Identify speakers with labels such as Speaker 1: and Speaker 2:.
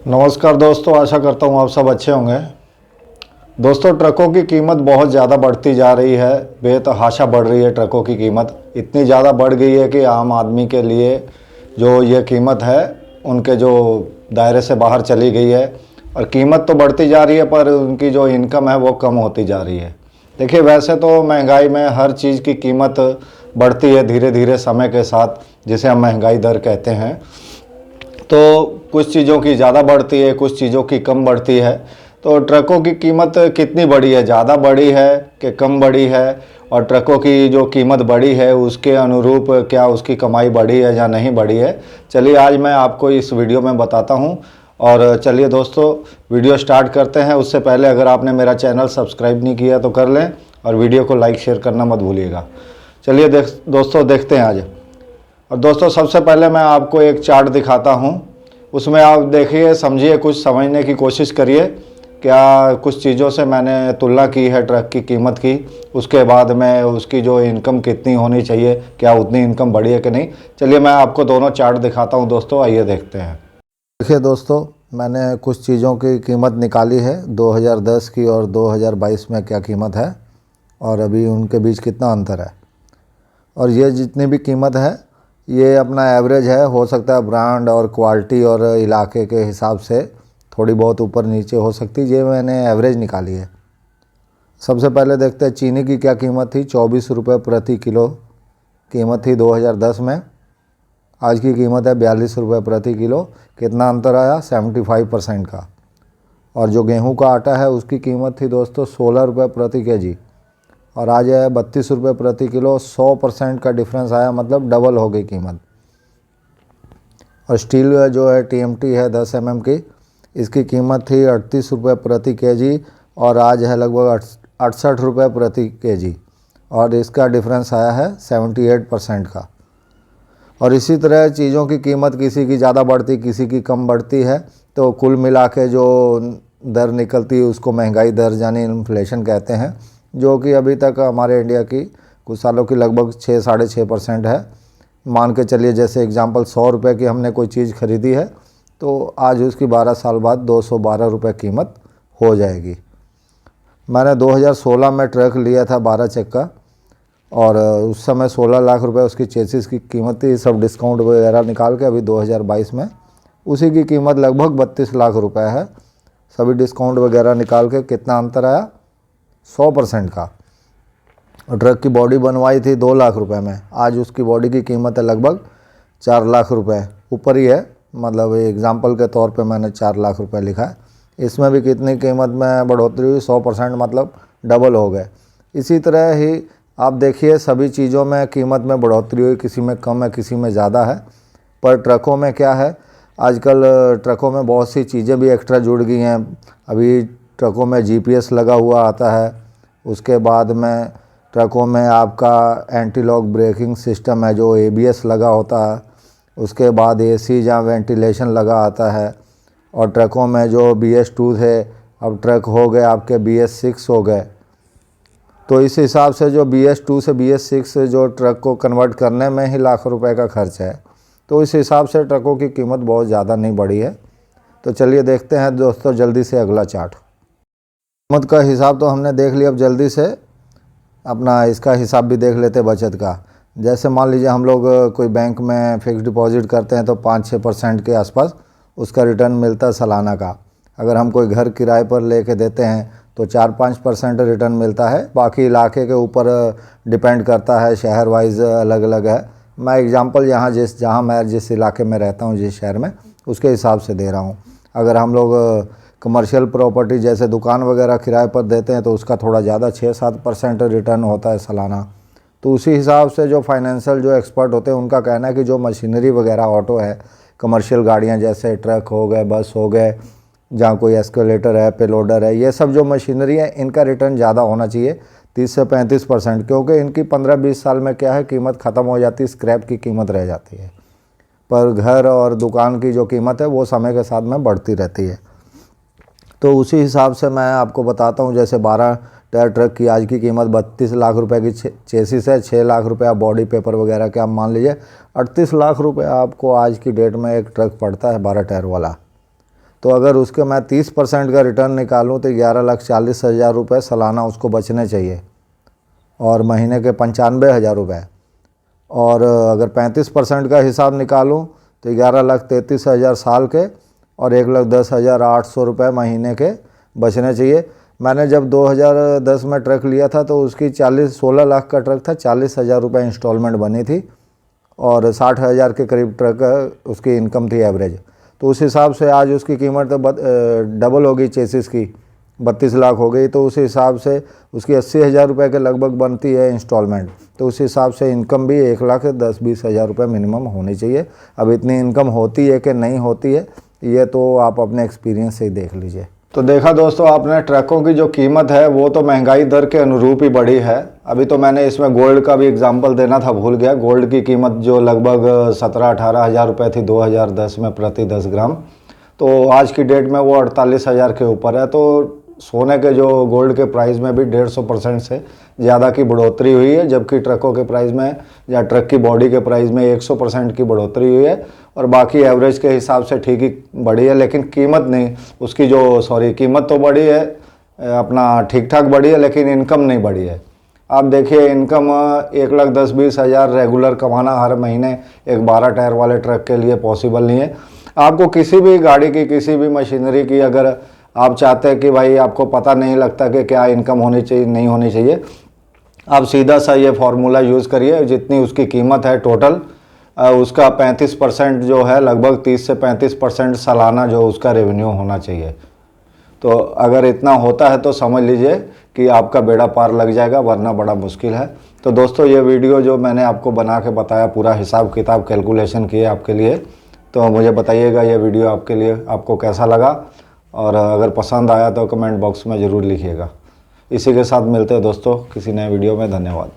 Speaker 1: नमस्कार दोस्तों, आशा करता हूँ आप सब अच्छे होंगे। दोस्तों, ट्रकों की कीमत बहुत ज़्यादा बढ़ती जा रही है, बेतहाशा बढ़ रही है। ट्रकों की कीमत इतनी ज़्यादा बढ़ गई है कि आम आदमी के लिए जो ये कीमत है उनके जो दायरे से बाहर चली गई है। और कीमत तो बढ़ती जा रही है पर उनकी जो इनकम है वो कम होती जा रही है। देखिए, वैसे तो महंगाई में हर चीज़ की कीमत बढ़ती है धीरे धीरे समय के साथ, जिसे हम महंगाई दर कहते हैं। तो कुछ चीज़ों की ज़्यादा बढ़ती है, कुछ चीज़ों की कम बढ़ती है। तो ट्रकों की कीमत कितनी बढ़ी है, ज़्यादा बढ़ी है कि कम बढ़ी है, और ट्रकों की जो कीमत बढ़ी है उसके अनुरूप क्या उसकी कमाई बढ़ी है या नहीं बढ़ी है, चलिए आज मैं आपको इस वीडियो में बताता हूं। और चलिए दोस्तों, वीडियो स्टार्ट करते हैं। उससे पहले अगर आपने मेरा चैनल सब्सक्राइब नहीं किया तो कर लें, और वीडियो को लाइक शेयर करना मत भूलिएगा। चलिए दोस्तों देखते हैं आज। और दोस्तों, सबसे पहले मैं आपको एक चार्ट दिखाता हूं, उसमें आप देखिए, समझिए, कुछ समझने की कोशिश करिए। क्या कुछ चीज़ों से मैंने तुलना की है ट्रक की कीमत की, उसके बाद में उसकी जो इनकम कितनी होनी चाहिए, क्या उतनी इनकम बढ़ी है कि नहीं। चलिए मैं आपको दोनों चार्ट दिखाता हूं दोस्तों, आइए देखते हैं। देखिए दोस्तों, मैंने कुछ चीज़ों की कीमत निकाली है 2010 की और 2022 में क्या कीमत है और अभी उनके बीच कितना अंतर है। और ये जितनी भी कीमत है ये अपना एवरेज है, हो सकता है ब्रांड और क्वालिटी और इलाके के हिसाब से थोड़ी बहुत ऊपर नीचे हो सकती है। ये मैंने एवरेज निकाली है। सबसे पहले देखते हैं चीनी की क्या कीमत थी। 24 रुपये प्रति किलो कीमत थी 2010 में। आज की कीमत है 42 रुपये प्रति किलो। कितना अंतर आया? 75% का। और जो गेहूं का आटा है उसकी कीमत थी दोस्तों 16 रुपये प्रति केजी, और आज है 32 रुपये प्रति किलो। 100% का डिफरेंस आया, मतलब डबल हो गई कीमत। और स्टील जो है TMT है 10 mm की, इसकी कीमत थी 38 रुपये प्रति केजी और आज है लगभग 68 रुपये प्रति केजी, और इसका डिफरेंस आया है 78% का। और इसी तरह चीज़ों की कीमत किसी की ज़्यादा बढ़ती, किसी की कम बढ़ती है। तो कुल मिला के जो दर निकलती है उसको महंगाई दर यानी इन्फ्लेशन कहते हैं, जो कि अभी तक हमारे इंडिया की कुछ सालों की लगभग 6-6.5% है। मान के चलिए, जैसे एग्जांपल 100 रुपये की हमने कोई चीज़ खरीदी है तो आज उसकी 12 साल बाद 212 रुपये कीमत हो जाएगी। मैंने 2016 में ट्रक लिया था 12 चक्का, और उस समय 16 लाख रुपए उसकी चेसिस की कीमत थी, सब डिस्काउंट वगैरह निकाल के। अभी 2022 में उसी की कीमत लगभग 32 लाख रुपए है, सभी डिस्काउंट वगैरह निकाल के। कितना अंतर आया? 100% का। और ट्रक की बॉडी बनवाई थी 2 लाख रुपए में, आज उसकी बॉडी की कीमत है लगभग 4 लाख रुपए, ऊपर ही है। मतलब एग्जांपल के तौर पे मैंने 4 लाख रुपए लिखा है। इसमें भी कितनी कीमत में बढ़ोतरी हुई? 100%, मतलब डबल हो गए। इसी तरह ही आप देखिए, सभी चीज़ों में कीमत में बढ़ोतरी हुई, किसी में कम है, किसी में ज़्यादा है। पर ट्रकों में क्या है, आजकल ट्रकों में बहुत सी चीज़ें भी एक्स्ट्रा जुड़ गई हैं। अभी ट्रकों में GPS लगा हुआ आता है। उसके बाद में ट्रकों में आपका एंटी लॉक ब्रेकिंग सिस्टम है, जो ABS लगा होता है। उसके बाद AC या वेंटिलेशन लगा आता है। और ट्रकों में जो BS2 थे, अब ट्रक हो गए आपके BS6 हो गए। तो इस हिसाब से जो BS2 से BS6 जो ट्रक को कन्वर्ट करने में ही लाखों रुपए का खर्च है। तो इस हिसाब से ट्रकों की कीमत बहुत ज़्यादा नहीं बढ़ी है। तो चलिए देखते हैं दोस्तों जल्दी से अगला चार्ट। कीमत का हिसाब तो हमने देख लिया, अब जल्दी से अपना इसका हिसाब भी देख लेते बचत का। जैसे मान लीजिए हम लोग कोई बैंक में फिक्स डिपॉजिट करते हैं तो 5-6% के आसपास उसका रिटर्न मिलता है सालाना का। अगर हम कोई घर किराए पर लेके देते हैं तो 4-5% रिटर्न मिलता है। बाकी इलाके के ऊपर डिपेंड करता है, शहर वाइज अलग अलग है। मैं एग्जांपल जहाँ मैं जिस इलाके में रहता हूँ, जिस शहर में, उसके हिसाब से दे रहा हूँ। अगर हम लोग कमर्शियल प्रॉपर्टी जैसे दुकान वगैरह किराए पर देते हैं तो उसका थोड़ा ज़्यादा 6-7% रिटर्न होता है सालाना। तो उसी हिसाब से जो फाइनेंशियल जो एक्सपर्ट होते हैं उनका कहना है कि जो मशीनरी वगैरह ऑटो है, कमर्शियल गाड़ियाँ जैसे ट्रक हो गए, बस हो गए, जहाँ कोई एस्केलेटर है, पेलोडर है, ये सब जो मशीनरी है इनका रिटर्न ज़्यादा होना चाहिए, 30 से 35%, क्योंकि इनकी 15-20 साल में क्या है, कीमत ख़त्म हो जाती है, स्क्रैप की कीमत रह जाती है। पर घर और दुकान की जो कीमत है वो समय के साथ में बढ़ती रहती है। तो उसी हिसाब से मैं आपको बताता हूँ, जैसे 12 टायर ट्रक की आज की कीमत 32 लाख रुपए की चेसिस है, 6 लाख रुपये बॉडी पेपर वगैरह के आप मान लीजिए 38 लाख रुपए आपको आज की डेट में एक ट्रक पड़ता है 12 टायर वाला। तो अगर उसके मैं 30% का रिटर्न निकालूं तो 11,40,000 रुपये सालाना उसको बचने चाहिए और महीने के 95,000 रुपये। और अगर 35% का हिसाब निकालूं तो 11,33,000 साल के और 1,10,800 रुपये महीने के बचने चाहिए। मैंने जब 2010 में ट्रक लिया था तो उसकी 16 लाख का ट्रक था, 40,000 रुपये इंस्टॉलमेंट बनी थी और 60,000 के करीब ट्रक उसकी इनकम थी एवरेज। तो उस हिसाब से आज उसकी कीमत डबल हो गई, चेसिस की 32 लाख हो गई। तो उस हिसाब से उसकी 80,000 रुपये के लगभग बनती है इंस्टॉलमेंट। तो उस हिसाब से इनकम भी 1,10,20,000 रुपये मिनिमम होनी चाहिए। अब इतनी इनकम होती है कि नहीं होती है ये तो आप अपने एक्सपीरियंस से ही देख लीजिए। तो देखा दोस्तों आपने, ट्रकों की जो कीमत है वो तो महंगाई दर के अनुरूप ही बढ़ी है। अभी तो मैंने इसमें गोल्ड का भी एग्जांपल देना था, भूल गया। गोल्ड की कीमत जो लगभग 17-18 हज़ार रुपये थी 2010 में प्रति 10 ग्राम, तो आज की डेट में वो 48,000 के ऊपर है। तो सोने के जो गोल्ड के प्राइस में भी 150% से ज़्यादा की बढ़ोतरी हुई है, जबकि ट्रकों के प्राइस में या ट्रक की बॉडी के प्राइस में 100% की बढ़ोतरी हुई है। और बाकी एवरेज के हिसाब से ठीक ही बढ़ी है, लेकिन कीमत नहीं, उसकी जो कीमत तो बढ़ी है अपना ठीक ठाक बढ़ी है, लेकिन इनकम नहीं बढ़ी है। आप देखिए इनकम 1,10,20,000 रेगुलर कमाना हर महीने एक 12 टायर वाले ट्रक के लिए पॉसिबल नहीं है। आपको किसी भी गाड़ी की, किसी भी मशीनरी की अगर आप चाहते हैं कि भाई आपको पता नहीं लगता कि क्या इनकम होनी चाहिए नहीं होनी चाहिए, आप सीधा सा ये फार्मूला यूज़ करिए। जितनी उसकी कीमत है टोटल उसका 35% जो है, लगभग 30 से 35% सालाना जो उसका रेवेन्यू होना चाहिए। तो अगर इतना होता है तो समझ लीजिए कि आपका बेड़ा पार लग जाएगा, वरना बड़ा मुश्किल है। तो दोस्तों ये वीडियो जो मैंने आपको बना के बताया, पूरा हिसाब किताब कैलकुलेशन किए आपके लिए, तो मुझे बताइएगा ये वीडियो आपके लिए आपको कैसा लगा, और अगर पसंद आया तो कमेंट बॉक्स में ज़रूर लिखिएगा। इसी के साथ मिलते हैं दोस्तों किसी नए वीडियो में। धन्यवाद।